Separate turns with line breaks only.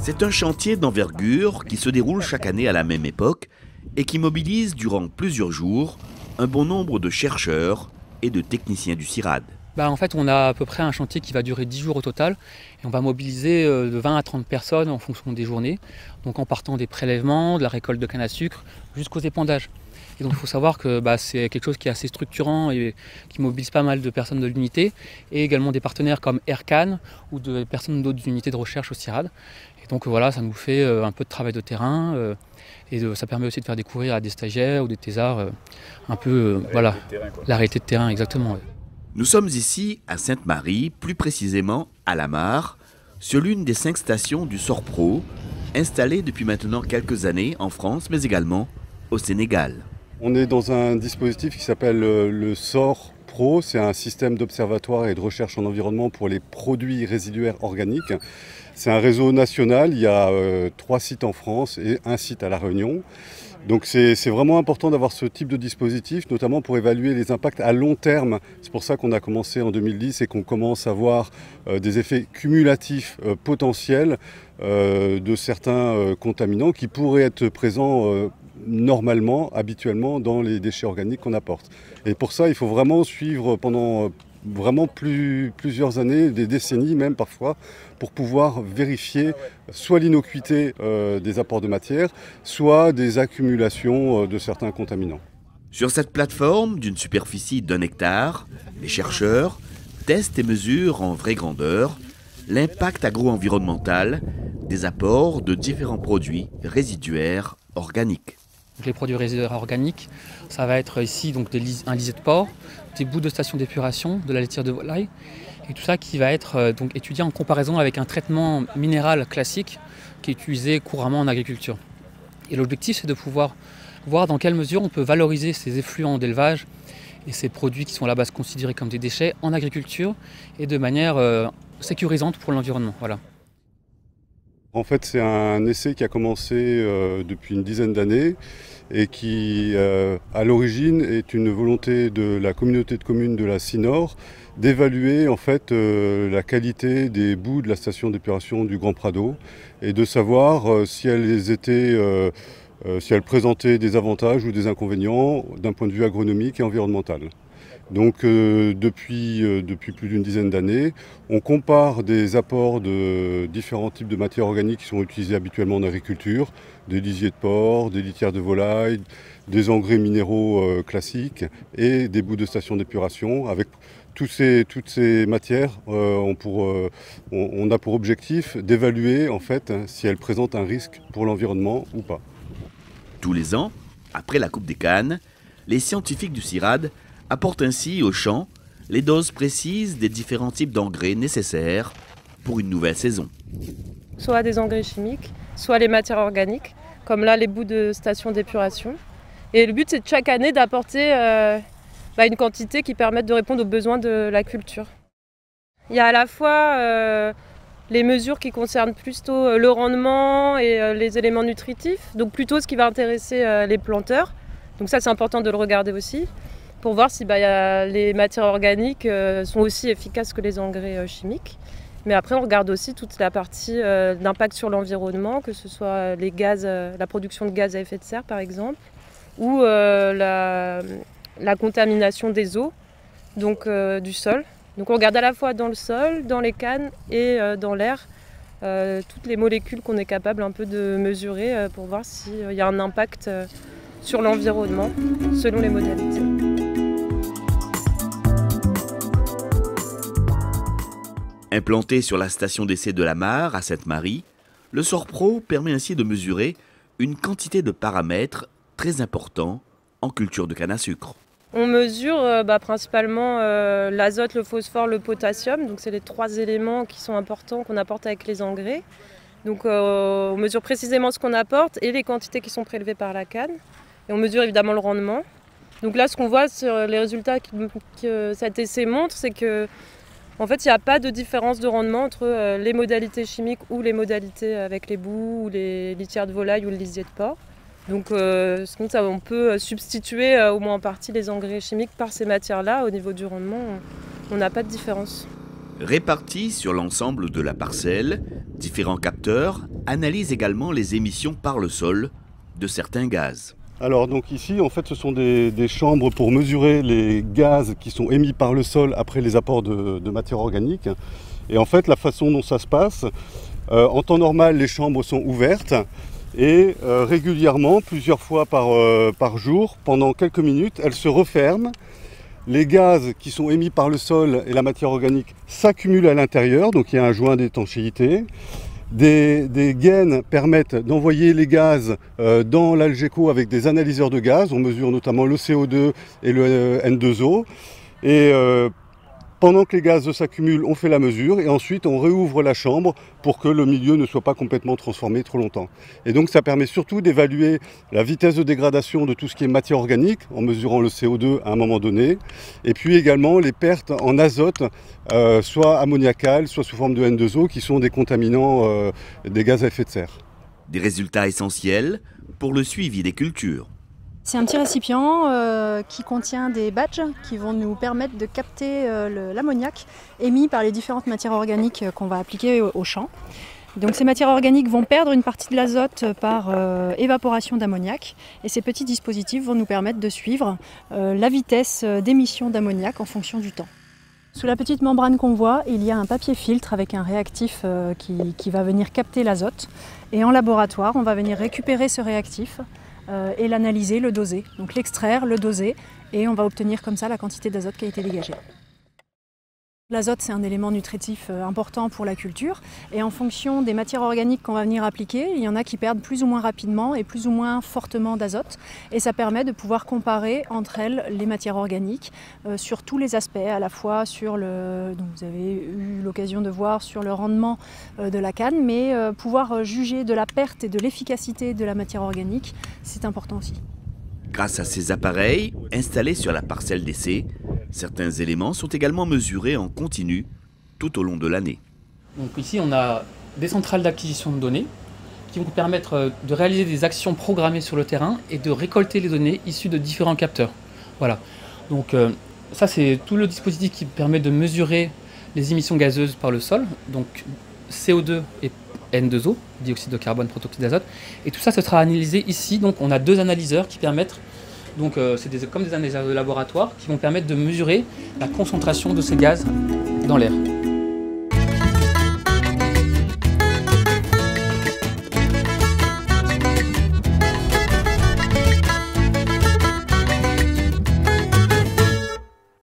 C'est un chantier d'envergure qui se déroule chaque année à la même époque et qui mobilise durant plusieurs jours un bon nombre de chercheurs et de techniciens du CIRAD.
En fait, on a à peu près un chantier qui va durer 10 jours au total et on va mobiliser de 20 à 30 personnes en fonction des journées, donc en partant des prélèvements, de la récolte de canne à sucre jusqu'aux épandages. Et donc il faut savoir que c'est quelque chose qui est assez structurant et qui mobilise pas mal de personnes de l'unité et également des partenaires comme Aircan ou de personnes d'autres unités de recherche au CIRAD. Et donc voilà, ça nous fait un peu de travail de terrain et ça permet aussi de faire découvrir à des stagiaires ou des thésards un peu la réalité de terrain, exactement. Ouais.
Nous sommes ici à Sainte-Marie, plus précisément à La Mare, sur l'une des 5 stations du SORPRO, installées depuis maintenant quelques années en France, mais également au Sénégal.
On est dans un dispositif qui s'appelle le SORPRO, c'est un système d'observatoire et de recherche en environnement pour les produits résiduaires organiques. C'est un réseau national, il y a 3 sites en France et 1 site à La Réunion. Donc c'est vraiment important d'avoir ce type de dispositif, notamment pour évaluer les impacts à long terme. C'est pour ça qu'on a commencé en 2010 et qu'on commence à voir des effets cumulatifs potentiels de certains contaminants qui pourraient être présents normalement, habituellement, dans les déchets organiques qu'on apporte. Et pour ça, il faut vraiment suivre pendant vraiment plusieurs années, des décennies même parfois, pour pouvoir vérifier soit l'innocuité des apports de matière, soit des accumulations de certains contaminants.
Sur cette plateforme d'une superficie d'1 hectare, les chercheurs testent et mesurent en vraie grandeur l'impact agro-environnemental des apports de différents produits résiduaires organiques.
Les produits résiduaires organiques, ça va être ici donc un lisier de porc, des bouts de station d'épuration, de la laitière de volaille, et tout ça qui va être donc étudié en comparaison avec un traitement minéral classique qui est utilisé couramment en agriculture. Et l'objectif, c'est de pouvoir voir dans quelle mesure on peut valoriser ces effluents d'élevage et ces produits qui sont à la base considérés comme des déchets en agriculture et de manière sécurisante pour l'environnement. Voilà.
En fait, c'est un essai qui a commencé depuis une dizaine d'années et qui, à l'origine, est une volonté de la communauté de communes de la CINOR d'évaluer en fait la qualité des boues de la station d'épuration du Grand Prado et de savoir si elles présentaient des avantages ou des inconvénients d'un point de vue agronomique et environnemental. Donc depuis plus d'une dizaine d'années, on compare des apports de différents types de matières organiques qui sont utilisées habituellement en agriculture, des lisiers de porc, des litières de volaille, des engrais minéraux classiques et des bouts de station d'épuration. Avec toutes ces matières, on a pour objectif d'évaluer en fait si elles présentent un risque pour l'environnement ou pas.
Tous les ans, après la coupe des cannes, les scientifiques du CIRAD apportent ainsi aux champs les doses précises des différents types d'engrais nécessaires pour une nouvelle saison.
Soit des engrais chimiques, soit les matières organiques, comme là les bouts de station d'épuration. Et le but, c'est de chaque année d'apporter une quantité qui permette de répondre aux besoins de la culture. Il y a à la fois les mesures qui concernent plutôt le rendement et les éléments nutritifs, donc plutôt ce qui va intéresser les planteurs. Donc ça, c'est important de le regarder aussi, pour voir si les matières organiques sont aussi efficaces que les engrais chimiques. Mais après, on regarde aussi toute la partie d'impact sur l'environnement, que ce soit les gaz, la production de gaz à effet de serre par exemple, ou la contamination des eaux, donc du sol. Donc on regarde à la fois dans le sol, dans les cannes et dans l'air, toutes les molécules qu'on est capable un peu de mesurer pour voir s'il y a un impact sur l'environnement selon les modalités.
Implanté sur la station d'essai de La Mare, à Sainte-Marie, le SORPRO permet ainsi de mesurer une quantité de paramètres très importants en culture de canne à sucre.
On mesure principalement l'azote, le phosphore, le potassium. Donc c'est les 3 éléments qui sont importants qu'on apporte avec les engrais. Donc on mesure précisément ce qu'on apporte et les quantités qui sont prélevées par la canne. Et on mesure évidemment le rendement. Donc là, ce qu'on voit sur les résultats que cet essai montre, c'est que en fait, il n'y a pas de différence de rendement entre les modalités chimiques ou les modalités avec les boues ou les litières de volaille ou le lisier de porc. Donc on peut substituer au moins en partie les engrais chimiques par ces matières-là. Au niveau du rendement, on n'a pas de différence.
Répartis sur l'ensemble de la parcelle, différents capteurs analyse également les émissions par le sol de certains gaz.
Alors donc ici en fait ce sont des chambres pour mesurer les gaz qui sont émis par le sol après les apports de matière organique. Et en fait la façon dont ça se passe, en temps normal les chambres sont ouvertes et régulièrement, plusieurs fois par jour, pendant quelques minutes, elles se referment. Les gaz qui sont émis par le sol et la matière organique s'accumulent à l'intérieur, donc il y a un joint d'étanchéité. Des gaines permettent d'envoyer les gaz dans l'Algeco avec des analyseurs de gaz. On mesure notamment le CO2 et le N2O. Et pendant que les gaz s'accumulent, on fait la mesure et ensuite on réouvre la chambre pour que le milieu ne soit pas complètement transformé trop longtemps. Et donc ça permet surtout d'évaluer la vitesse de dégradation de tout ce qui est matière organique en mesurant le CO2 à un moment donné. Et puis également les pertes en azote, soit ammoniacal, soit sous forme de N2O, qui sont des contaminants des gaz à effet de serre.
Des résultats essentiels pour le suivi des cultures.
C'est un petit récipient qui contient des badges qui vont nous permettre de capter l'ammoniac émis par les différentes matières organiques qu'on va appliquer au champ. Donc ces matières organiques vont perdre une partie de l'azote par évaporation d'ammoniac et ces petits dispositifs vont nous permettre de suivre la vitesse d'émission d'ammoniac en fonction du temps. Sous la petite membrane qu'on voit, il y a un papier filtre avec un réactif qui va venir capter l'azote et en laboratoire on va venir récupérer ce réactif et l'analyser, le doser. Donc l'extraire, le doser et on va obtenir comme ça la quantité d'azote qui a été dégagée. L'azote, c'est un élément nutritif important pour la culture et en fonction des matières organiques qu'on va venir appliquer, il y en a qui perdent plus ou moins rapidement et plus ou moins fortement d'azote et ça permet de pouvoir comparer entre elles les matières organiques sur tous les aspects, à la fois sur donc vous avez eu l'occasion de voir sur le rendement de la canne, mais pouvoir juger de la perte et de l'efficacité de la matière organique, c'est important aussi.
Grâce à ces appareils installés sur la parcelle d'essai, certains éléments sont également mesurés en continu tout au long de l'année.
Donc ici, on a des centrales d'acquisition de données qui vont permettre de réaliser des actions programmées sur le terrain et de récolter les données issues de différents capteurs. Voilà. Donc ça, c'est tout le dispositif qui permet de mesurer les émissions gazeuses par le sol, donc CO2 et N2O, dioxyde de carbone, protoxyde d'azote. Et tout ça, ce sera analysé ici. Donc on a deux analyseurs qui permettent, donc c'est comme des analyseurs de laboratoire, qui vont permettre de mesurer la concentration de ces gaz dans l'air.